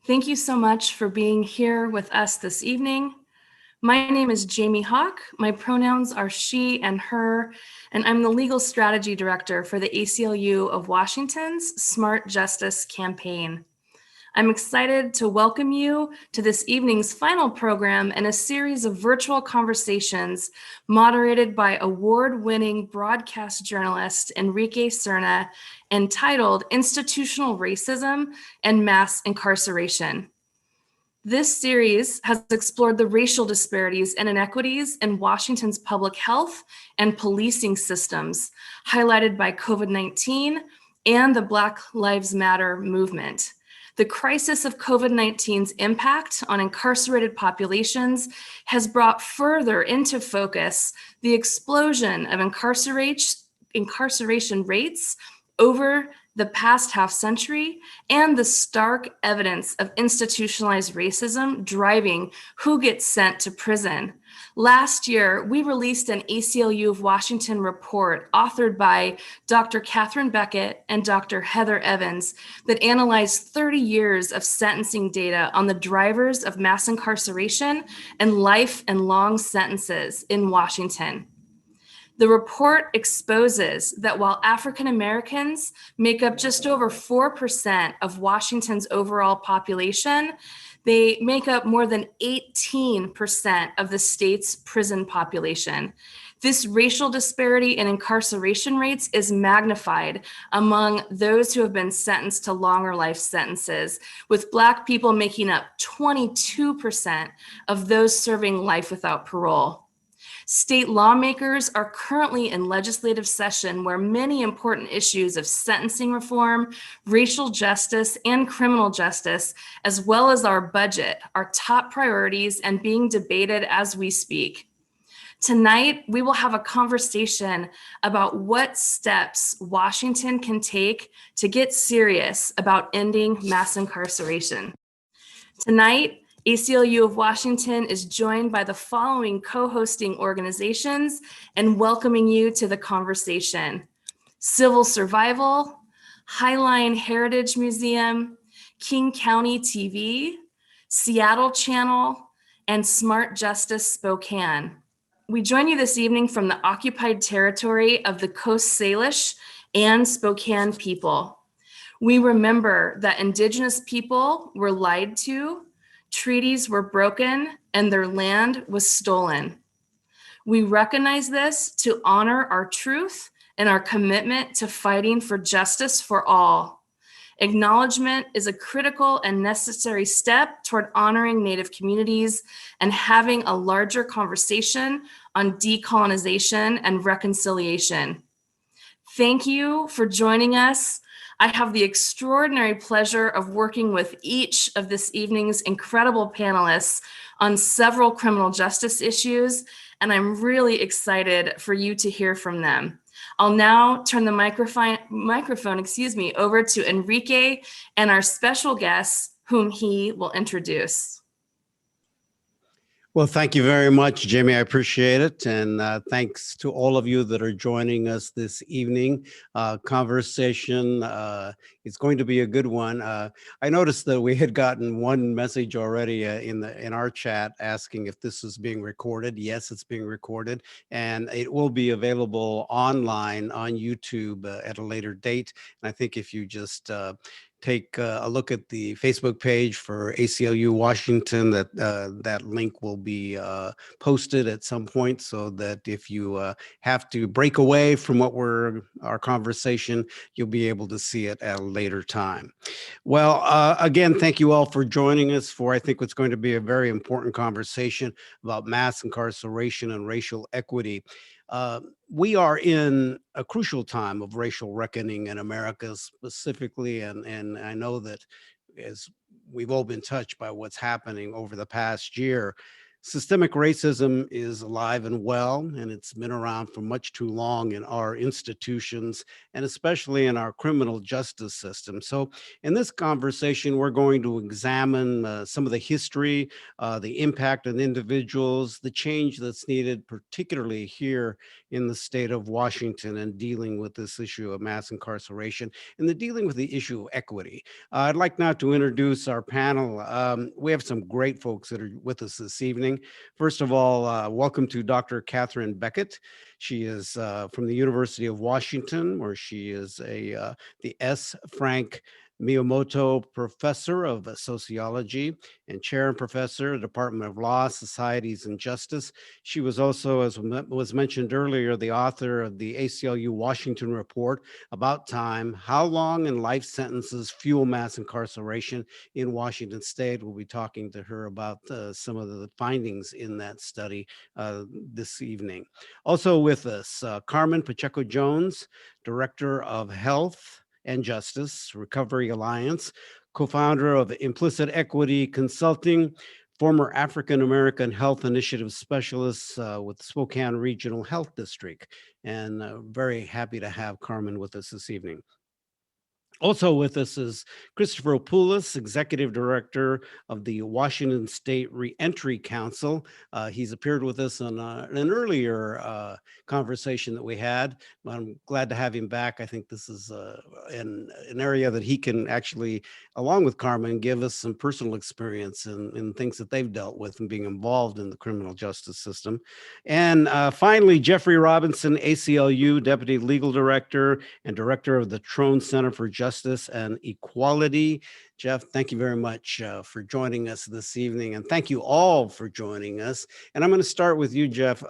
Thank you so much for being here with us this evening. My name is Jamie Hawk. My pronouns are she and her, and I'm the Legal Strategy Director for the ACLU of Washington's Smart Justice Campaign. I'm excited to welcome you to this evening's final program and a series of virtual conversations moderated by award-winning broadcast journalist Enrique Cerna, entitled Institutional Racism and Mass Incarceration. This series has explored the racial disparities and inequities in Washington's public health and policing systems, highlighted by COVID-19 and the Black Lives Matter movement. The crisis of COVID-19's impact on incarcerated populations has brought further into focus the explosion of incarceration rates over the past half century and the stark evidence of institutionalized racism driving who gets sent to prison. Last year, we released an ACLU of Washington report authored by Dr. Katherine Beckett and Dr. Heather Evans that analyzed 30 years of sentencing data on the drivers of mass incarceration and life and long sentences in Washington. The report exposes that while African Americans make up just over 4% of Washington's overall population, they make up more than 18% of the state's prison population. This racial disparity in incarceration rates is magnified among those who have been sentenced to longer life sentences, with Black people making up 22% of those serving life without parole. State lawmakers are currently in legislative session where many important issues of sentencing reform, racial justice, and criminal justice, as well as our budget, are top priorities and being debated as we speak. Tonight, we will have a conversation about what steps Washington can take to get serious about ending mass incarceration. Tonight, ACLU of Washington is joined by the following co-hosting organizations and welcoming you to the conversation: Civil Survival, Highline Heritage Museum, King County TV, Seattle Channel, and Smart Justice Spokane. We join you this evening from the occupied territory of the Coast Salish and Spokane people. We remember that Indigenous people were lied to, treaties were broken, and their land was stolen. We recognize this to honor our truth and our commitment to fighting for justice for all. Acknowledgement is a critical and necessary step toward honoring Native communities and having a larger conversation on decolonization and reconciliation. Thank you for joining us. I have the extraordinary pleasure of working with each of this evening's incredible panelists on several criminal justice issues, and I'm really excited for you to hear from them. I'll now turn the microphone, over to Enrique and our special guests, whom he will introduce. Well, thank you very much, Jamie. I appreciate it. And thanks to all of you that are joining us this evening. Conversation is going to be a good one. I noticed that we had gotten one message already in our chat asking if this is being recorded. Yes, it's being recorded, and it will be available online on YouTube at a later date. And I think if you just take a look at the Facebook page for ACLU Washington, that link will be posted at some point, so that if you have to break away from our conversation, you'll be able to see it at a later time. Well, again, thank you all for joining us for, I think, what's going to be a very important conversation about mass incarceration and racial equity. We are in a crucial time of racial reckoning in America specifically, and I know that as we've all been touched by what's happening over the past year, Systemic racism is alive and well, and it's been around for much too long in our institutions and especially in our criminal justice system. So, in this conversation, we're going to examine some of the history, the impact on individuals, the change that's needed, particularly here in the state of Washington, and dealing with this issue of mass incarceration and the dealing with the issue of equity. I'd like now to introduce our panel. We have some great folks that are with us this evening. First of all, welcome to Dr. Katherine Beckett. She is from the University of Washington, where she is the S. Frank Miyamoto Professor of Sociology and Chair and Professor of the Department of Law, Societies, and Justice. She was also, as was mentioned earlier, the author of the ACLU Washington Report, About Time: How Long and Life Sentences Fuel Mass Incarceration in Washington State. We'll be talking to her about some of the findings in that study this evening. Also with us, Carmen Pacheco Jones, Director of Health and Justice Recovery Alliance, co-founder of Implicit Equity Consulting, former African American Health Initiative Specialist with Spokane Regional Health District. And very happy to have Carmen with us this evening. Also with us is Christopher Poulos, Executive Director of the Washington State Reentry Council. He's appeared with us on an earlier conversation that we had. I'm glad to have him back. I think this is an area that he can actually, along with Carmen, give us some personal experience in things that they've dealt with and being involved in the criminal justice system. And finally, Jeffery Robinson, ACLU Deputy Legal Director and Director of the Trone Center for Justice and Equality. Jeff, thank you very much for joining us this evening, and thank you all for joining us. And I'm going to start with you, Jeff.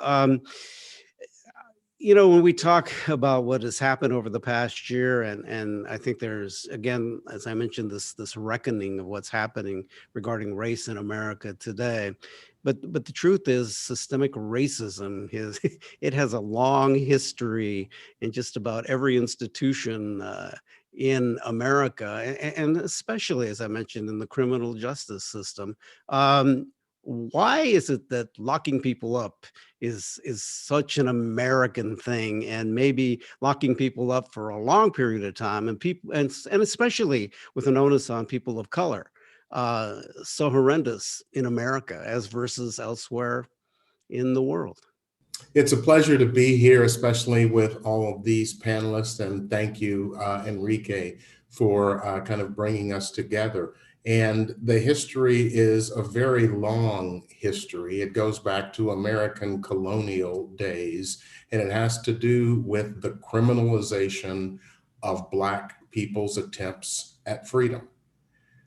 When we talk about what has happened over the past year, and I think there's, again, as I mentioned, this reckoning of what's happening regarding race in America today. But the truth is, systemic racism it has a long history in just about every institution in America, and especially, as I mentioned, in the criminal justice system. Why is it that locking people up is such an American thing, and maybe locking people up for a long period of time, and people, and especially with an onus on people of color, so horrendous in America as versus elsewhere in the world? It's a pleasure to be here, especially with all of these panelists, and thank you, Enrique, for kind of bringing us together. And the history is a very long history. It goes back to American colonial days, and it has to do with the criminalization of Black people's attempts at freedom.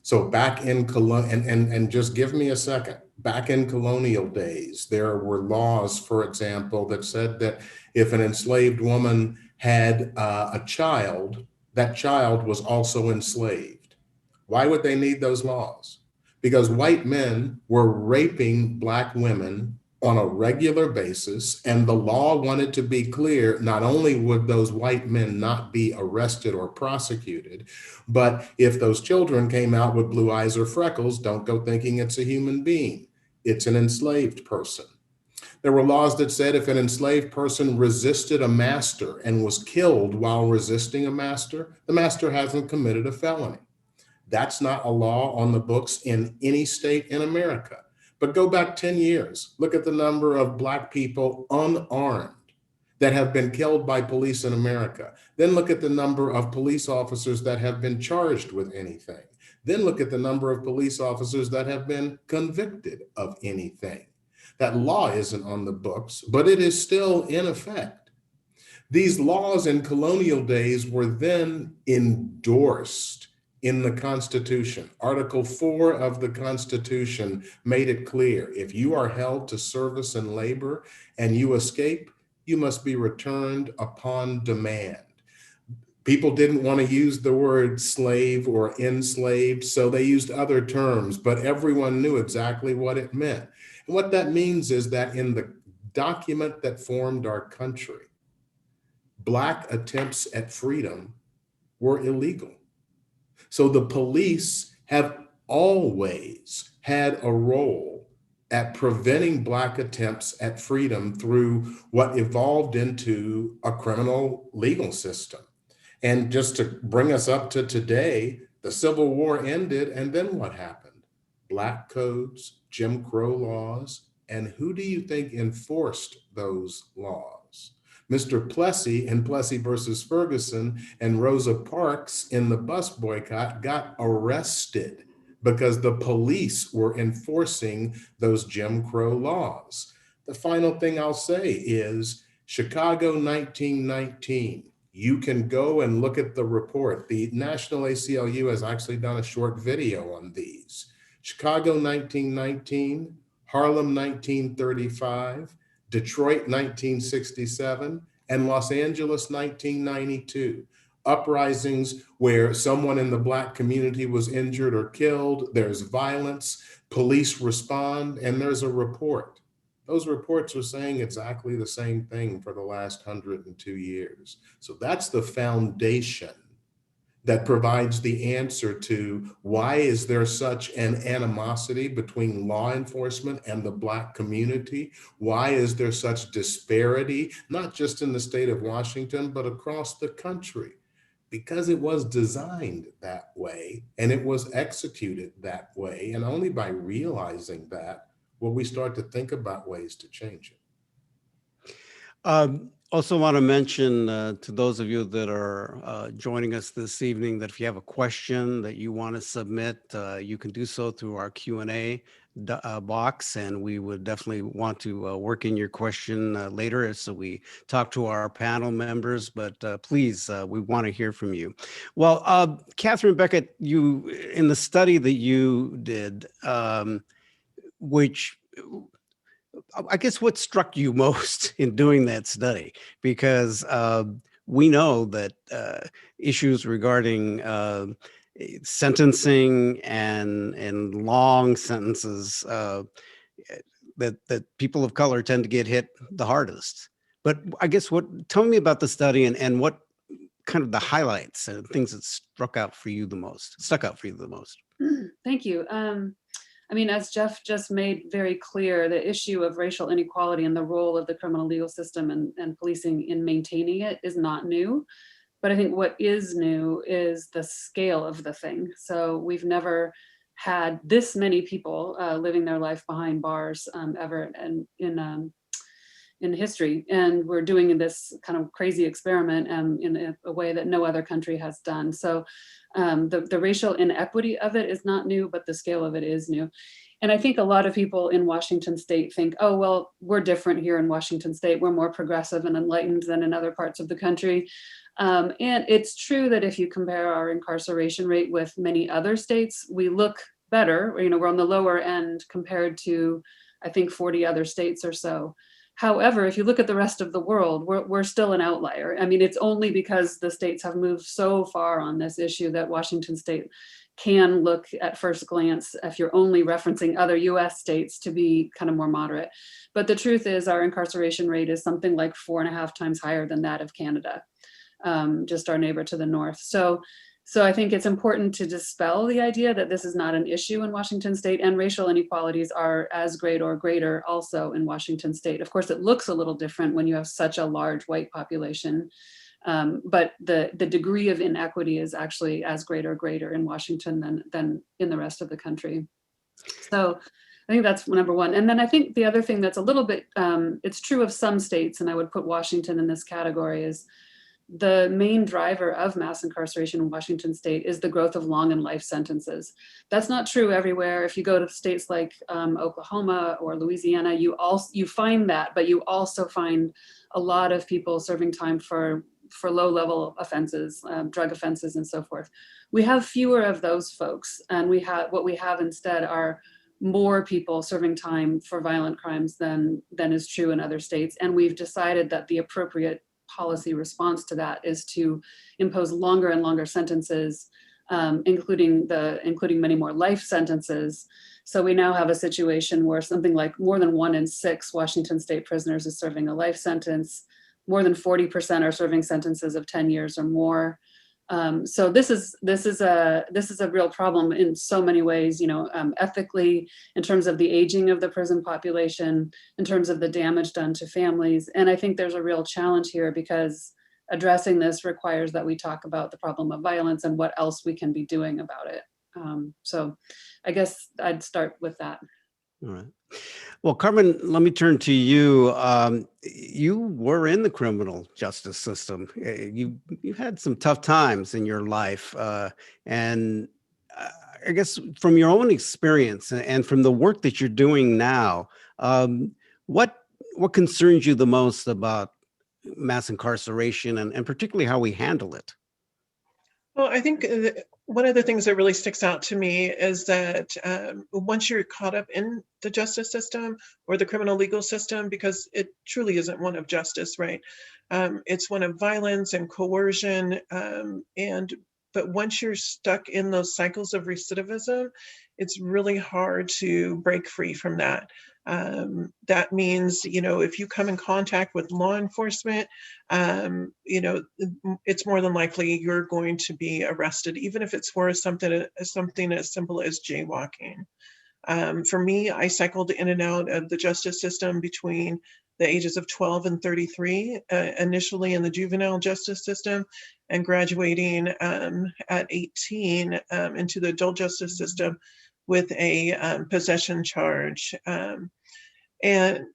So back in and just give me a second. Back in colonial days, there were laws, for example, that said that if an enslaved woman had a child, that child was also enslaved. Why would they need those laws? Because white men were raping Black women on a regular basis, and the law wanted to be clear. Not only would those white men not be arrested or prosecuted, but if those children came out with blue eyes or freckles, don't go thinking it's a human being. It's an enslaved person. There were laws that said if an enslaved person resisted a master and was killed while resisting a master, the master hasn't committed a felony. That's not a law on the books in any state in America. But go back 10 years, look at the number of Black people unarmed that have been killed by police in America. Then look at the number of police officers that have been charged with anything. Then look at the number of police officers that have been convicted of anything. That law isn't on the books, but it is still in effect. These laws in colonial days were then endorsed in the Constitution. Article 4 of the Constitution made it clear, if you are held to service and labor and you escape, you must be returned upon demand. People didn't want to use the word slave or enslaved, so they used other terms, but everyone knew exactly what it meant. And what that means is that in the document that formed our country, Black attempts at freedom were illegal. So the police have always had a role at preventing Black attempts at freedom through what evolved into a criminal legal system. And just to bring us up to today, the Civil War ended, and then what happened? Black codes, Jim Crow laws, and who do you think enforced those laws? Mr. Plessy in Plessy versus Ferguson and Rosa Parks in the bus boycott got arrested because the police were enforcing those Jim Crow laws. The final thing I'll say is Chicago 1919. You can go and look at the report. The National ACLU has actually done a short video on these. Chicago 1919, Harlem 1935, Detroit 1967, and Los Angeles 1992. Uprisings where someone in the Black community was injured or killed, there's violence, police respond, and there's a report. Those reports are saying exactly the same thing for the last 102 years. So that's the foundation that provides the answer to why is there such an animosity between law enforcement and the Black community? Why is there such disparity, not just in the state of Washington, but across the country? Because it was designed that way and it was executed that way. And only by realizing that will we start to think about ways to change it. Also want to mention to those of you that are joining us this evening that if you have a question that you want to submit, you can do so through our Q&A box, and we would definitely want to work in your question later so we talk to our panel members, but please, we want to hear from you. Well, Katherine, Beckett, you in the study that you did, which I guess what struck you most in doing that study, because we know that issues regarding sentencing and long sentences that people of color tend to get hit the hardest. But I guess tell me about the study and what kind of the highlights and things that stuck out for you the most. Thank you. I mean, as Jeff just made very clear, the issue of racial inequality and the role of the criminal legal system and policing in maintaining it is not new. But I think what is new is the scale of the thing. So we've never had this many people living their life behind bars ever in history. And we're doing this kind of crazy experiment in a way that no other country has done. So the racial inequity of it is not new, but the scale of it is new. And I think a lot of people in Washington state think, oh, well, we're different here in Washington state. We're more progressive and enlightened than in other parts of the country. And it's true that if you compare our incarceration rate with many other states, we look better. You know, we're on the lower end compared to, I think, 40 other states or so. However, if you look at the rest of the world, we're still an outlier. I mean, it's only because the states have moved so far on this issue that Washington state can look at first glance, if you're only referencing other US states, to be kind of more moderate. But the truth is our incarceration rate is something like 4.5 times higher than that of Canada, just our neighbor to the north. So I think it's important to dispel the idea that this is not an issue in Washington state, and racial inequalities are as great or greater also in Washington state. Of course, it looks a little different when you have such a large white population, but the degree of inequity is actually as great or greater in Washington than in the rest of the country. So I think that's number one. And then I think the other thing that's a little bit, it's true of some states, and I would put Washington in this category, is the main driver of mass incarceration in Washington state is the growth of long and life sentences. That's not true everywhere. If you go to states like Oklahoma or Louisiana, you find that, but you also find a lot of people serving time for low-level offenses, drug offenses, and so forth. We have fewer of those folks, and what we have instead are more people serving time for violent crimes than is true in other states. And we've decided that the appropriate policy response to that is to impose longer and longer sentences, including many more life sentences. So we now have a situation where something like more than 1 in 6 Washington state prisoners is serving a life sentence. More than 40% are serving sentences of 10 years or more. So this is a real problem in so many ways, ethically, in terms of the aging of the prison population, in terms of the damage done to families. And I think there's a real challenge here because addressing this requires that we talk about the problem of violence and what else we can be doing about it. So I guess I'd start with that. All right. Well, Carmen, let me turn to you. You were in the criminal justice system. You had some tough times in your life, and I guess from your own experience and from the work that you're doing now, what concerns you the most about mass incarceration and particularly how we handle it? Well, I think one of the things that really sticks out to me is that once you're caught up in the justice system or the criminal legal system, because it truly isn't one of justice, right? It's one of violence and coercion. But once you're stuck in those cycles of recidivism, it's really hard to break free from that. That means, if you come in contact with law enforcement, it's more than likely you're going to be arrested, even if it's for something as simple as jaywalking. For me, I cycled in and out of the justice system between the ages of 12 and 33, initially in the juvenile justice system, and graduating at 18 into the adult justice system with a possession charge. And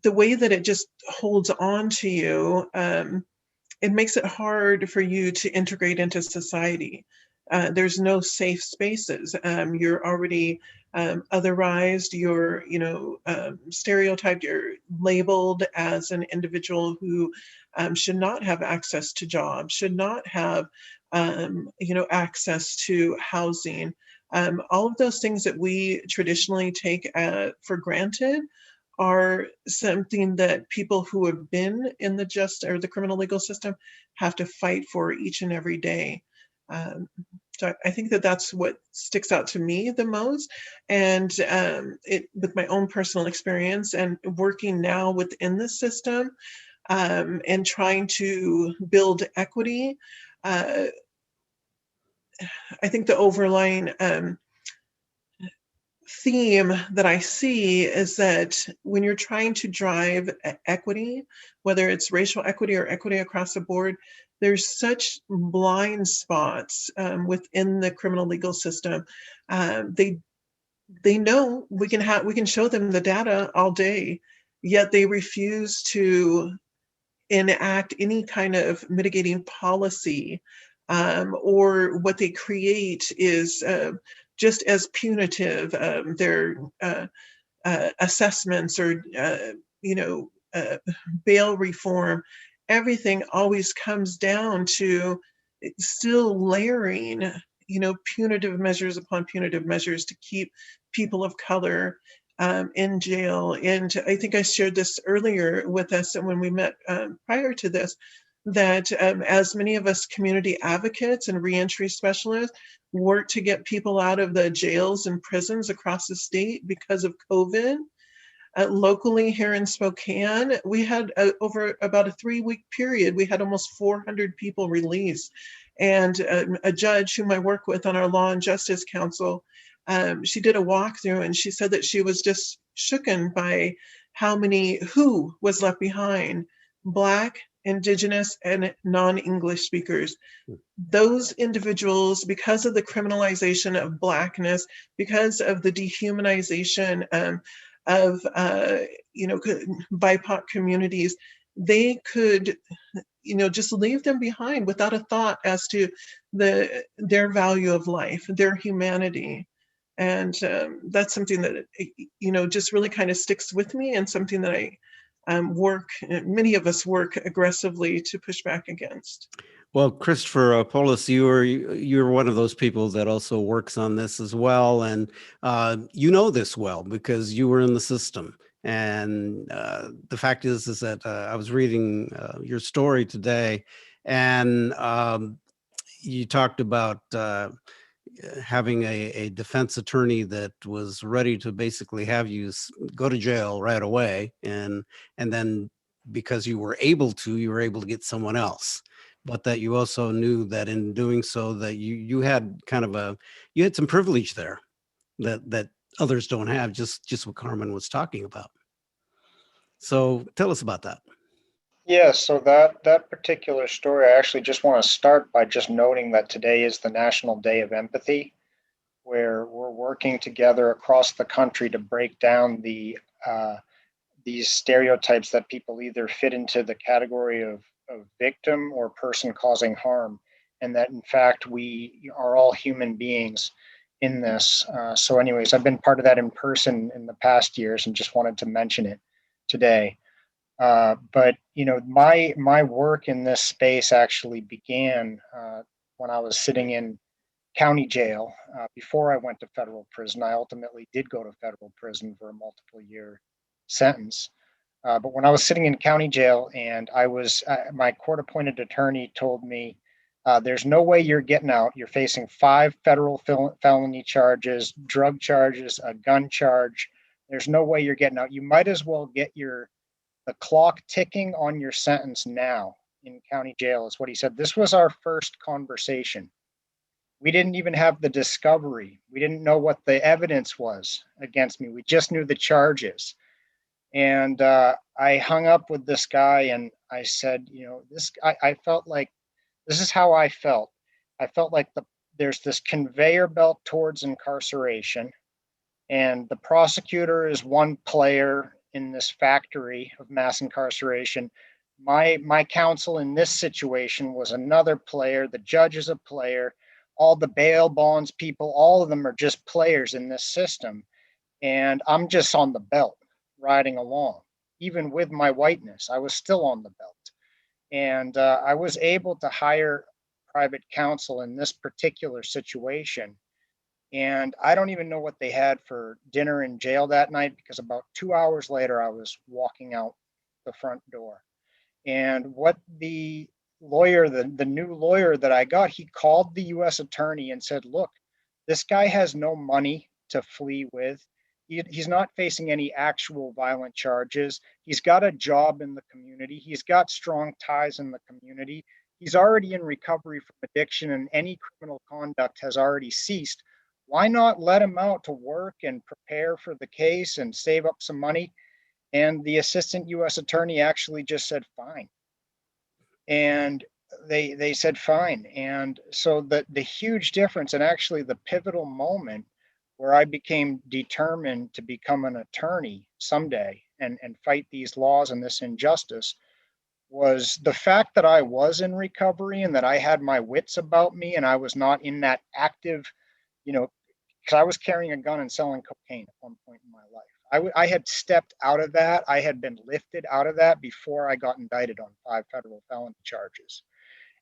the way that it just holds on to you, it makes it hard for you to integrate into society. There's no safe spaces. You're already otherized, you're stereotyped, you're labeled as an individual who should not have access to jobs, should not have access to housing. All of those things that we traditionally take for granted are something that people who have been in the criminal legal system have to fight for each and every day. So I think that that's what sticks out to me the most. And with my own personal experience and working now within the system and trying to build equity, I think the overlying theme that I see is that when you're trying to drive equity, whether it's racial equity or equity across the board, there's such blind spots within the criminal legal system. They know we can show them the data all day, yet they refuse to enact any kind of mitigating policy, or what they create is just as punitive. Their assessments or bail reform, everything always comes down to still layering punitive measures upon punitive measures to keep people of color in jail. And I think I shared this earlier with us when we met prior to this, that as many of us community advocates and reentry specialists work to get people out of the jails and prisons across the state because of COVID, locally here in Spokane, we had over about a 3-week period, we had almost 400 people released. And a judge whom I work with on our Law and Justice Council, she did a walkthrough and she said that she was just shooken by who was left behind: Black, Indigenous, and non-English speakers. Those individuals, because of the criminalization of Blackness, because of the dehumanization of BIPOC communities, they could just leave them behind without a thought as to their value of life, their humanity. And that's something that just really kind of sticks with me, and something that many of us work aggressively to push back against. Well, Christopher Poulos, you're one of those people that also works on this as well, and you know this well because you were in the system. And the fact is that I was reading your story today, and you talked about having a defense attorney that was ready to basically have you go to jail right away, and then because you were able to get someone else. but that you also knew that in doing so that you had kind of you had some privilege there that others don't have, just what Carmen was talking about. So tell us about that. Yeah, so that particular story, I actually just want to start by just noting that today is the National Day of Empathy, where we're working together across the country to break down these stereotypes that people either fit into the category of victim or person causing harm, and that in fact we are all human beings in this. So anyways, I've been part of that in person in the past years and just wanted to mention it today. But you know, my work in this space actually began when I was sitting in county jail before I went to federal prison. I ultimately did go to federal prison for a multiple year sentence. But when I was sitting in county jail and my court appointed attorney told me, there's no way you're getting out. You're facing 5 federal felony charges, drug charges, a gun charge. There's no way you're getting out. You might as well get the clock ticking on your sentence now in county jail, is what he said. This was our first conversation. We didn't even have the discovery. We didn't know what the evidence was against me. We just knew the charges. And I hung up with this guy and I said, you know, I felt like this is how I felt. I felt like there's this conveyor belt towards incarceration, and the prosecutor is one player in this factory of mass incarceration. My counsel in this situation was another player. The judge is a player. All the bail bonds people, all of them are just players in this system. And I'm just on the belt riding along. Even with my whiteness, I was still on the belt. And I was able to hire private counsel in this particular situation. And I don't even know what they had for dinner in jail that night, because about 2 hours later, I was walking out the front door. And what the lawyer, the new lawyer that I got, he called the US attorney and said, look, this guy has no money to flee with. He's not facing any actual violent charges. He's got a job in the community. He's got strong ties in the community. He's already in recovery from addiction, and any criminal conduct has already ceased. Why not let him out to work and prepare for the case and save up some money? And the assistant US attorney actually just said, fine. And they said, fine. And so the huge difference, and actually the pivotal moment where I became determined to become an attorney someday and fight these laws and this injustice, was the fact that I was in recovery and that I had my wits about me and I was not in that active, you know, because I was carrying a gun and selling cocaine at one point in my life. I had stepped out of that. I had been lifted out of that before I got indicted on 5 federal felony charges.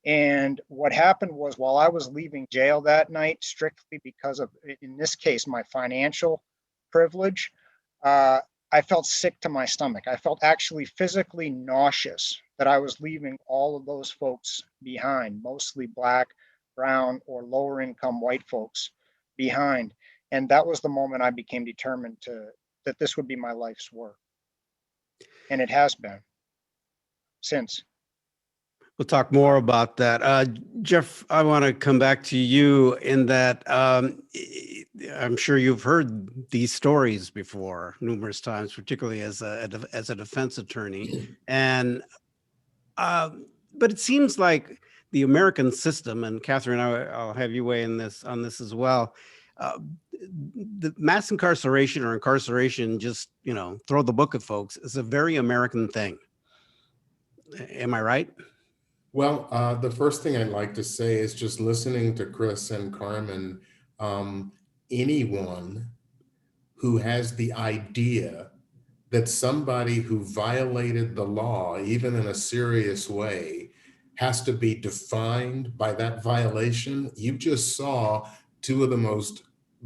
And what happened was, while I was leaving jail that night, strictly because of, in this case, my financial privilege, I felt sick to my stomach. I felt actually physically nauseous that I was leaving all of those folks behind, mostly Black, brown, or lower income white folks behind. And that was the moment I became determined that this would be my life's work. And it has been since. We'll talk more about that. Jeff, I want to come back to you in that I'm sure you've heard these stories before numerous times, particularly as a defense attorney. And but it seems like the American system, and Katherine, I'll have you weigh in on this as well. The mass incarceration or incarceration, just, you know, throw the book at folks, is a very American thing. Am I right? Well, the first thing I'd like to say is, just listening to Chris and Carmen, anyone who has the idea that somebody who violated the law, even in a serious way, has to be defined by that violation, you just saw 2 of the most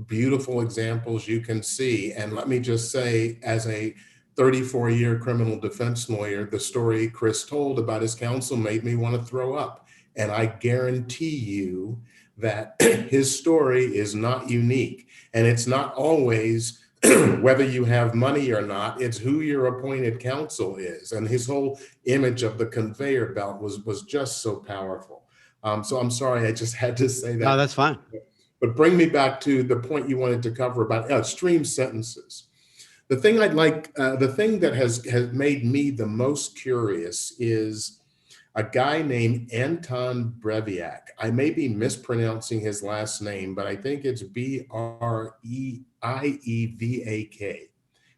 beautiful examples you can see. And let me just say, as a 34-year criminal defense lawyer, the story Chris told about his counsel made me want to throw up. And I guarantee you that his story is not unique. And it's not always whether you have money or not, it's who your appointed counsel is. And his whole image of the conveyor belt was just so powerful. So I'm sorry, I just had to say that. No, that's fine. But bring me back to the point you wanted to cover about extreme sentences. The thing the thing that has made me the most curious is a guy named Anton Breviak. I may be mispronouncing his last name, but I think it's Breievak.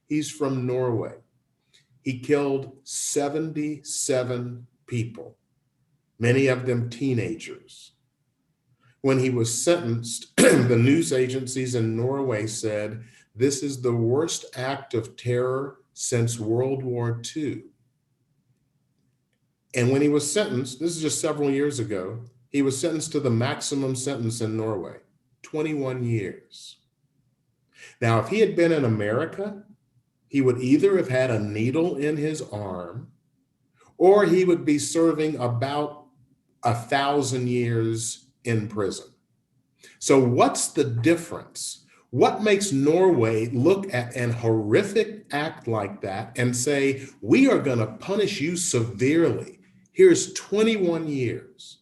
He's from Norway. He killed 77 people, many of them teenagers. When he was sentenced, the news agencies in Norway said, this is the worst act of terror since World War II. And when he was sentenced, this is just several years ago, he was sentenced to the maximum sentence in Norway, 21 years. Now, if he had been in America, he would either have had a needle in his arm, or he would be serving about 1,000 years in prison. So what's the difference? What makes Norway look at an horrific act like that and say, we are going to punish you severely? Here's 21 years.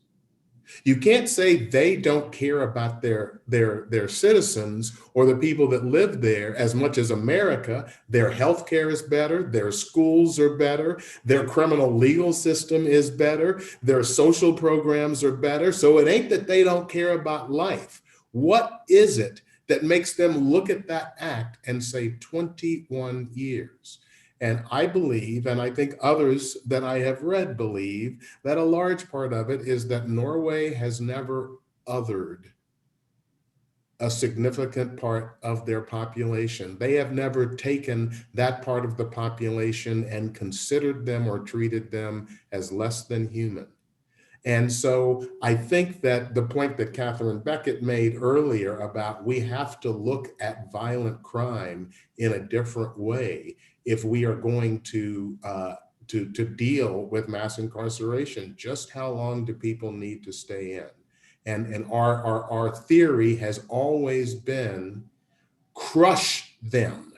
You can't say they don't care about their citizens or the people that live there as much as America. Their healthcare is better, their schools are better, their criminal legal system is better, their social programs are better. So it ain't that they don't care about life. What is it that makes them look at that act and say 21 years? And I believe, and I think others that I have read believe, that a large part of it is that Norway has never othered a significant part of their population. They have never taken that part of the population and considered them or treated them as less than human. And so I think that the point that Catherine Beckett made earlier about we have to look at violent crime in a different way if we are going to deal with mass incarceration. Just how long do people need to stay in? And our theory has always been crush them.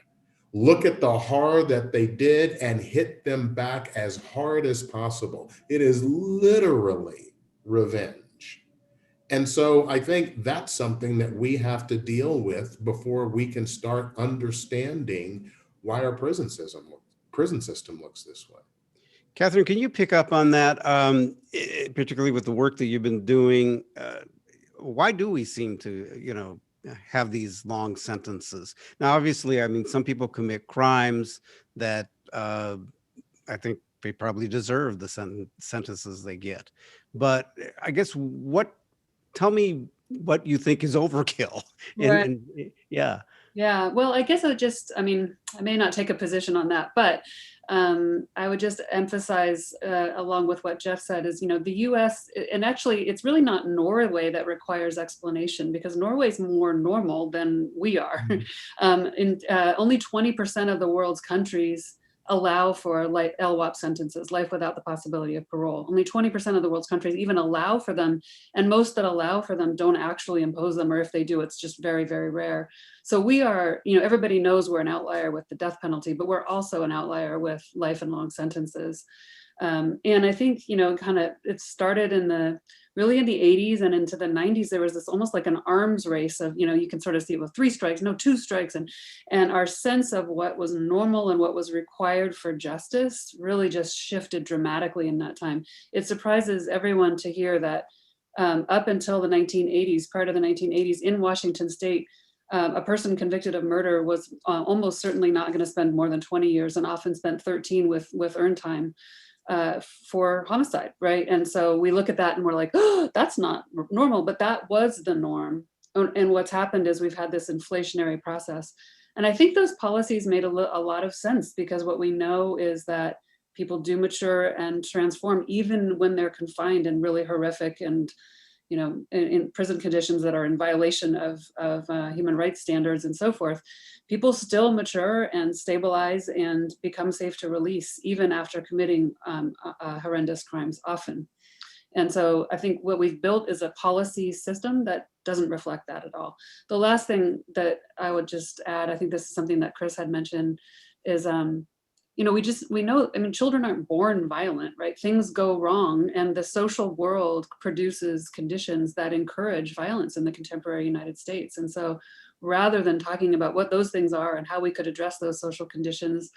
Look at the horror that they did and hit them back as hard as possible. It is literally revenge. And so I think that's something that we have to deal with before we can start understanding why our prison system looks this way. Katherine, can you pick up on that, particularly with the work that you've been doing? Why do we seem to, have these long sentences? Now, obviously, I mean, some people commit crimes that I think they probably deserve the sentences they get. But I guess tell me what you think is overkill. Right. Yeah. Yeah, well, I guess I may not take a position on that, but I would just emphasize, along with what Jeff said, is, the US, and actually it's really not Norway that requires explanation, because Norway's more normal than we are. Only 20% of the world's countries allow for LWOP sentences, life without the possibility of parole. Only 20% of the world's countries even allow for them, and most that allow for them don't actually impose them, or if they do, it's just very, very rare. So we are, everybody knows we're an outlier with the death penalty, but we're also an outlier with life and long sentences. And I think, it started really in the 80s and into the 90s. There was this almost like an arms race of, you can sort of see, well, 3 strikes, no, 2 strikes. And our sense of what was normal and what was required for justice really just shifted dramatically in that time. It surprises everyone to hear that up until the 1980s, prior to the 1980s in Washington state, a person convicted of murder was almost certainly not going to spend more than 20 years and often spent 13 with earned time for homicide, right? And so we look at that and we're like, oh, that's not normal, but that was the norm. And what's happened is we've had this inflationary process. And I think those policies made a lot of sense, because what we know is that people do mature and transform even when they're confined in really horrific and in prison conditions that are in violation of human rights standards and so forth. People still mature and stabilize and become safe to release even after committing horrendous crimes often. And so I think what we've built is a policy system that doesn't reflect that at all. The last thing that I would just add, I think this is something that Chris had mentioned, is you know, we know, I mean, children aren't born violent, right? Things go wrong, and the social world produces conditions that encourage violence in the contemporary United States. And so rather than talking about what those things are and how we could address those social conditions,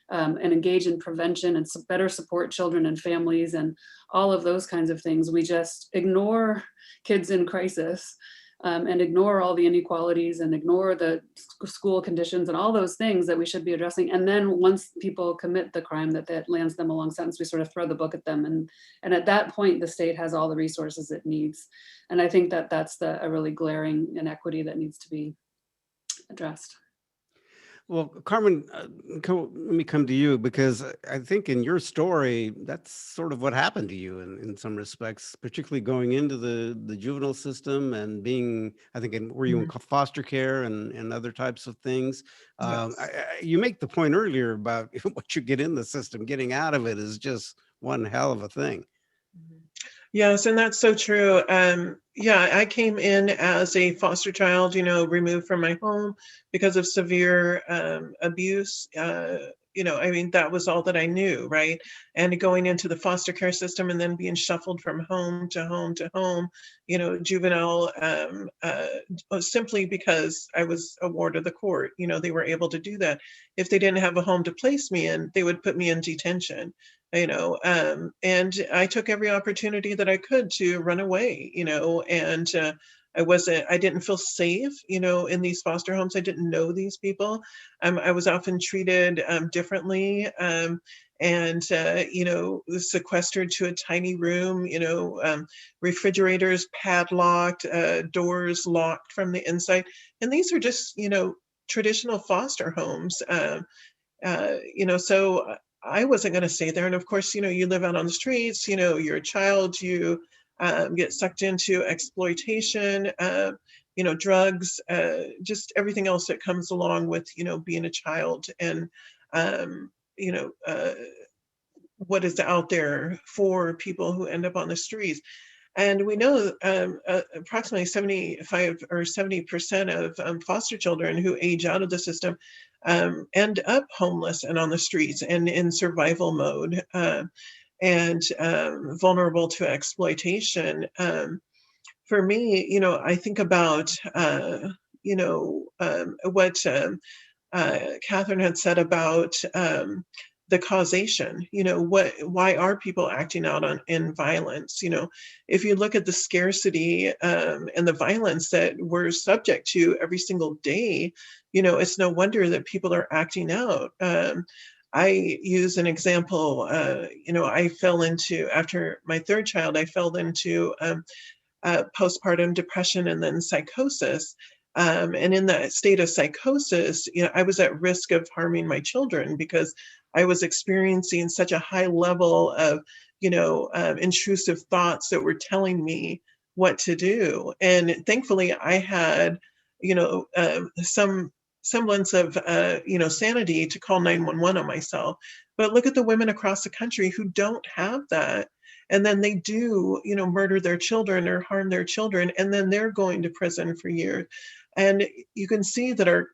and engage in prevention and better support children and families and all of those kinds of things, we just ignore kids in crisis, and ignore all the inequalities and ignore the school conditions and all those things that we should be addressing. And then once people commit the crime that lands them a long sentence, we sort of throw the book at them. And at that point, the state has all the resources it needs. And I think that that's a really glaring inequity that needs to be addressed. Well, Carmen, let me come to you, because I think in your story, that's sort of what happened to you in some respects, particularly going into the juvenile system and being, I think, were you in foster care and other types of things? Yes. You make the point earlier about what you get in the system, getting out of it is just one hell of a thing. Yes, and that's so true. Yeah, I came in as a foster child, you know, removed from my home because of severe abuse. You know, I mean, that was all that I knew, right? And going into the foster care system and then being shuffled from home to home to home, you know, juvenile, simply because I was a ward of the court. You know, they were able to do that. If they didn't have a home to place me in, they would put me in detention. You know, and I took every opportunity that I could to run away, you know, and I didn't feel safe, you know, in these foster homes. I didn't know these people. I was often treated differently, and, you know, sequestered to a tiny room, you know, refrigerators padlocked, doors locked from the inside. And these are just, you know, traditional foster homes, you know, so I wasn't going to stay there. And of course, you know, you live out on the streets, you know, you're a child, you get sucked into exploitation, you know, drugs, just everything else that comes along with, you know, being a child, and, you know, what is out there for people who end up on the streets. And we know approximately 75 or 70% of foster children who age out of the system end up homeless and on the streets and in survival mode, and vulnerable to exploitation. For me, you know, I think about, you know, what Katherine had said about the causation, you know, why are people acting out in violence? You know, if you look at the scarcity and the violence that we're subject to every single day, you know, it's no wonder that people are acting out. I use an example, you know, I fell into, after my third child, I fell into postpartum depression and then psychosis. And in that state of psychosis, you know, I was at risk of harming my children because I was experiencing such a high level of, you know, intrusive thoughts that were telling me what to do. And thankfully, I had, you know, some semblance of, you know, sanity to call 911 on myself. But look at the women across the country who don't have that. And then they do, you know, murder their children or harm their children, and then they're going to prison for years. And you can see that our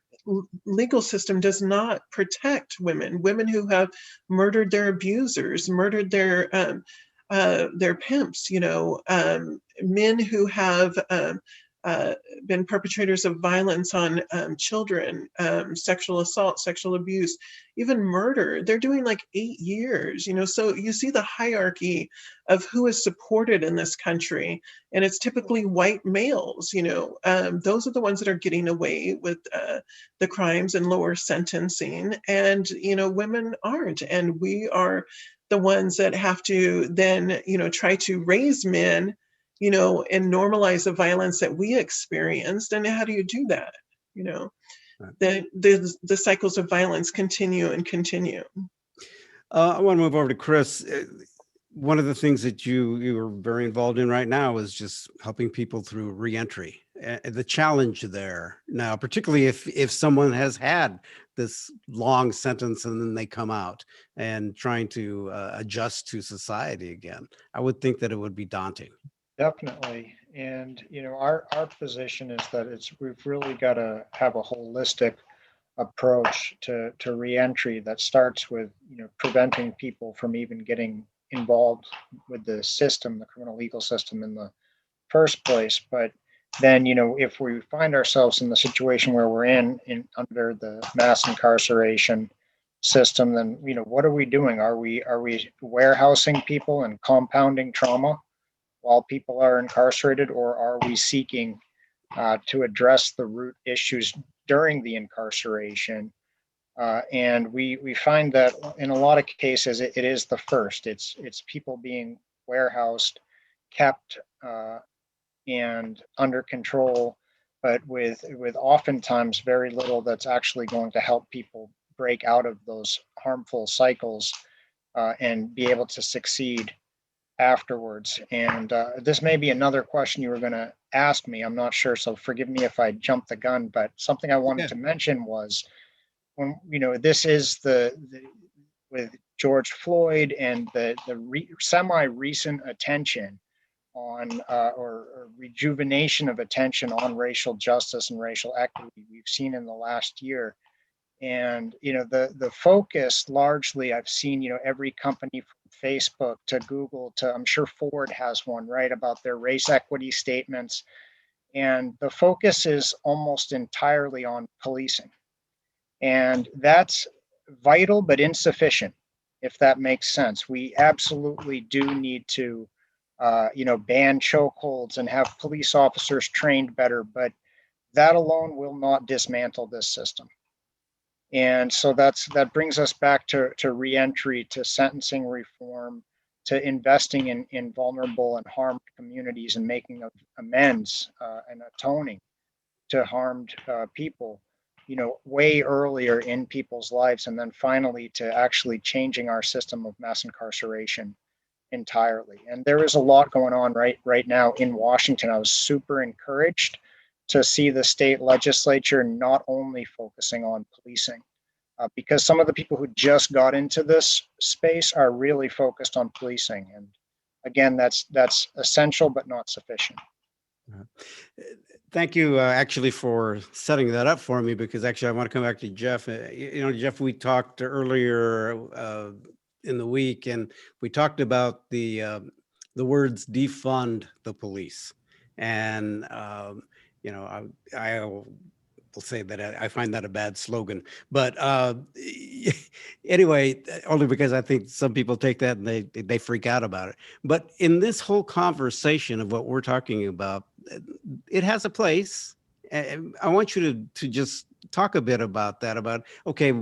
legal system does not protect women who have murdered their abusers, murdered their pimps, you know, men who have been perpetrators of violence on children, sexual assault, sexual abuse, even murder. They're doing like 8 years, you know, so you see the hierarchy of who is supported in this country. And it's typically white males, you know, those are the ones that are getting away with the crimes and lower sentencing. And, you know, women aren't. And we are the ones that have to then, you know, try to raise men, you know, and normalize the violence that we experienced. And how do you do that? You know, the cycles of violence continue and continue. I want to move over to Chris. One of the things that you are very involved in right now is just helping people through reentry. The challenge there now, particularly if someone has had this long sentence and then they come out and trying to adjust to society again. I would think that it would be daunting. Definitely. And, our position is that we've really got to have a holistic approach to reentry that starts with, preventing people from even getting involved with the system, the criminal legal system in the first place. But then, if we find ourselves in the situation where we're in under the mass incarceration system, then, what are we doing? Are we warehousing people and compounding trauma while people are incarcerated, or are we seeking to address the root issues during the incarceration? And we find that in a lot of cases, it is the first. It's people being warehoused, kept, and under control, but with oftentimes very little that's actually going to help people break out of those harmful cycles and be able to succeed afterwards. And this may be another question you were going to ask me. I'm not sure, so forgive me if I jumped the gun. But something I wanted to mention was when this is the with George Floyd and the semi-recent attention on or rejuvenation of attention on racial justice and racial equity we've seen in the last year. And the focus largely, I've seen every company from Facebook to Google to, I'm sure Ford has one, right, about their race equity statements, and the focus is almost entirely on policing, and that's vital but insufficient, if that makes sense. We absolutely do need to ban chokeholds and have police officers trained better, but that alone will not dismantle this system. And so that brings us back to reentry, to sentencing reform, to investing in vulnerable and harmed communities and making amends and atoning to harmed people, way earlier in people's lives, and then finally to actually changing our system of mass incarceration entirely. And there is a lot going on right now in Washington. I was super encouraged to see the state legislature not only focusing on policing, because some of the people who just got into this space are really focused on policing. And again, that's essential but not sufficient. Thank you actually for setting that up for me, because actually I want to come back to Jeff. Jeff, we talked earlier in the week, and we talked about the words defund the police. And, I will say that I find that a bad slogan, but anyway, only because I think some people take that and they freak out about it. But in this whole conversation of what we're talking about, it has a place. I want you to just talk a bit about that, about, okay,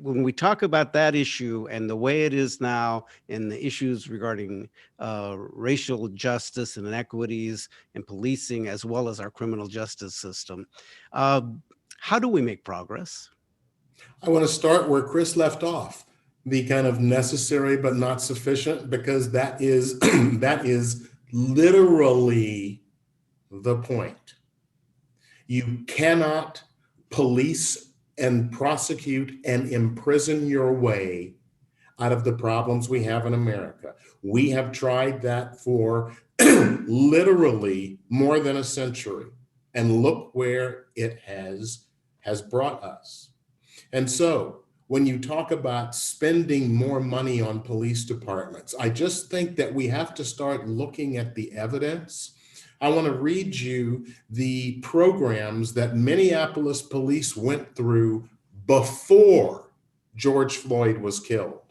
when we talk about that issue and the way it is now, and the issues regarding racial justice and inequities and policing, as well as our criminal justice system, how do we make progress? I want to start where Chris left off, the kind of necessary but not sufficient, because that is that is literally the point. You cannot police and prosecute and imprison your way out of the problems we have in America. We have tried that for literally more than a century, and look where it has brought us. And so when you talk about spending more money on police departments, I just think that we have to start looking at the evidence. I want to read you the programs that Minneapolis police went through before George Floyd was killed.